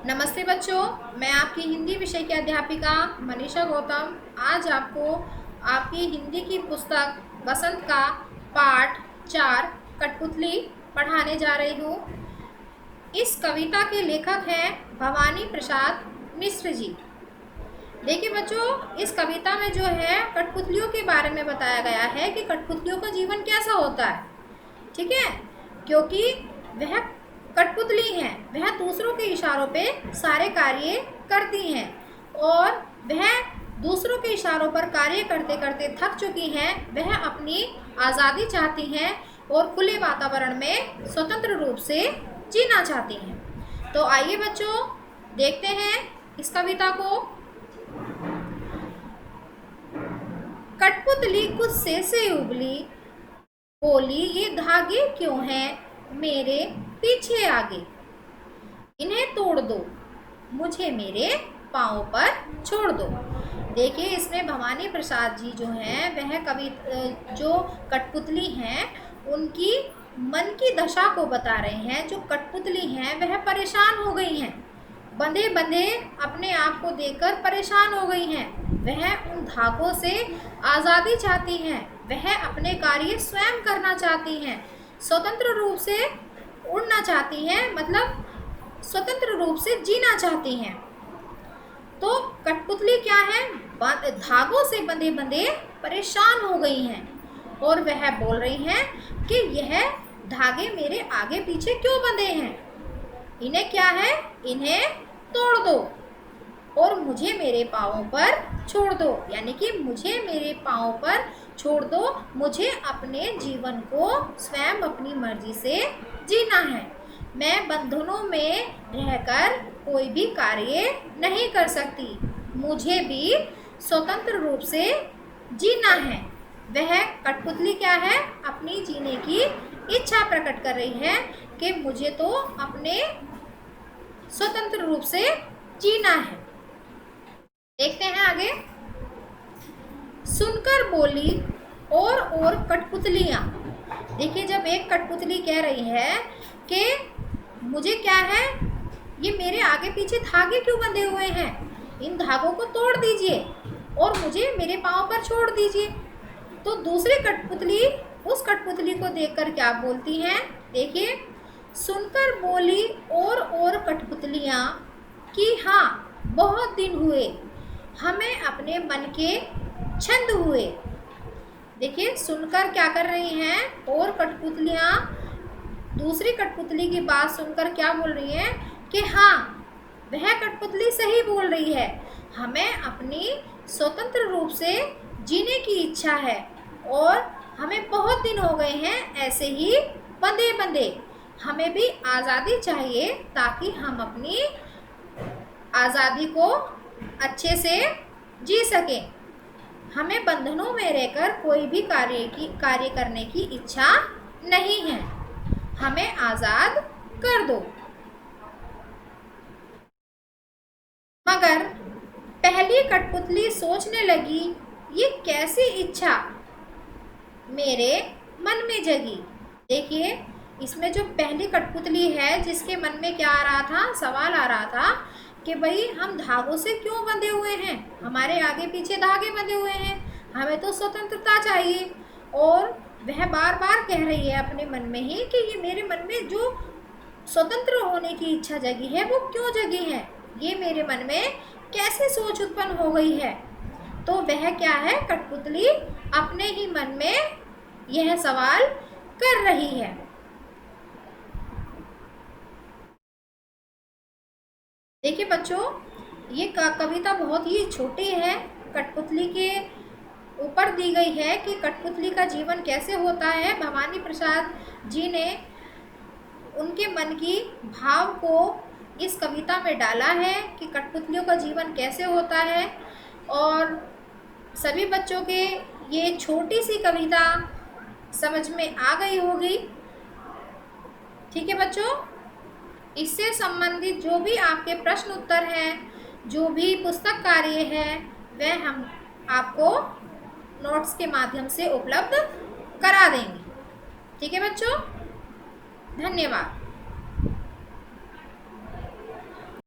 नमस्ते बच्चों, मैं आपकी हिंदी विषय की अध्यापिका मनीषा गौतम आज आपको आपकी हिंदी की पुस्तक बसंत का पाठ 4 कठपुतली पढ़ाने जा रही हूँ। इस कविता के लेखक हैं भवानी प्रसाद मिश्र जी। देखिए बच्चों, इस कविता में जो है कठपुतलियों के बारे में बताया गया है कि कठपुतलियों का जीवन कैसा होता है। ठीक है, क्योंकि वह कठपुतली हैं, वह दूसरों के इशारों पे सारे कार्य करती हैं और वह दूसरों के इशारों पर कार्य करते करते थक चुकी हैं। वह अपनी आज़ादी चाहती हैं और खुले वातावरण में स्वतंत्र रूप से जीना चाहती हैं। तो आइए बच्चों, देखते हैं इस कविता को। कठपुतली गुस्से से उबली, बोली ये धागे क्यों हैं मेरे पीछे आगे, इन्हें तोड़ दो, मुझे मेरे पाँव पर छोड़ दो। देखिए, इसमें भवानी प्रसाद जी जो हैं वह कवि जो कठपुतली हैं उनकी मन की दशा को बता रहे हैं। जो कठपुतली हैं वह परेशान हो गई हैं, बंधे बंधे अपने आप को देखकर परेशान हो गई हैं। वह उन धागों से आज़ादी चाहती हैं, वह अपने कार्य स्वयं करना चाहती हैं, स्वतंत्र रूप से उड़ना चाहती हैं, मतलब स्वतंत्र रूप से जीना चाहती हैं। तो कठपुतली क्या है, धागों से बंधे बंधे परेशान हो गई हैं और वह बोल रही हैं कि यह धागे मेरे आगे पीछे क्यों बंधे हैं, इन्हें क्या है, इन्हें तोड़ दो और मुझे मेरे पाँवों पर छोड़ दो, यानी कि मुझे मेरे पाँव पर छोड़ दो, मुझे अपने जीवन को स्वयं अपनी मर्जी से जीना है। मैं बंधनों में रहकर कोई भी कार्य नहीं कर सकती, मुझे भी स्वतंत्र रूप से जीना है। वह कठपुतली क्या है, अपनी जीने की इच्छा प्रकट कर रही है कि मुझे तो अपने स्वतंत्र रूप से जीना है। देखते हैं आगे। सुनकर बोली और कठपुतलियाँ। देखिए, जब एक कठपुतली कह रही है कि मुझे क्या है, ये मेरे आगे पीछे धागे क्यों बंधे हुए हैं, इन धागों को तोड़ दीजिए और मुझे मेरे पाँव पर छोड़ दीजिए। तो दूसरी कठपुतली उस कठपुतली को देखकर क्या बोलती हैं, देखिए। सुनकर बोली और कठपुतलियाँ कि हाँ, बहुत दिन हुए हमें अपने मन के छंद हुए। देखिए, सुनकर क्या कर रही हैं, और कठपुतलियाँ दूसरी कठपुतली की बात सुनकर क्या बोल रही हैं कि हाँ, वह कठपुतली सही बोल रही है, हमें अपनी स्वतंत्र रूप से जीने की इच्छा है और हमें बहुत दिन हो गए हैं ऐसे ही बंधे बंधे, हमें भी आज़ादी चाहिए ताकि हम अपनी आज़ादी को अच्छे से जी सकें। हमें बंधनों में रहकर कोई भी कार्य करने की इच्छा नहीं है, हमें आज़ाद कर दो। मगर पहली कठपुतली सोचने लगी, ये कैसी इच्छा मेरे मन में जगी। देखिए, इसमें जो पहली कठपुतली है जिसके मन में क्या आ रहा था, सवाल आ रहा था कि भाई हम धागों से क्यों बंधे हुए हैं, हमारे आगे पीछे धागे बंधे हुए हैं, हमें तो स्वतंत्रता चाहिए। और वह बार बार कह रही है अपने मन में ही कि ये मेरे मन में जो स्वतंत्र होने की इच्छा जगी है वो क्यों जगी है, ये मेरे मन में कैसे सोच उत्पन्न हो गई है। तो वह क्या है, कठपुतली अपने ही मन में यह सवाल कर रही है। देखिए बच्चों, ये कविता बहुत ही छोटी है, कठपुतली के ऊपर दी गई है कि कठपुतली का जीवन कैसे होता है। भवानी प्रसाद जी ने उनके मन की भाव को इस कविता में डाला है कि कठपुतलियों का जीवन कैसे होता है। और सभी बच्चों के ये छोटी सी कविता समझ में आ गई होगी। ठीक है बच्चों, इससे संबंधित जो भी आपके प्रश्न उत्तर हैं, जो भी पुस्तक कार्य है, वह हम आपको नोट्स के माध्यम से उपलब्ध करा देंगे। ठीक है बच्चों, धन्यवाद।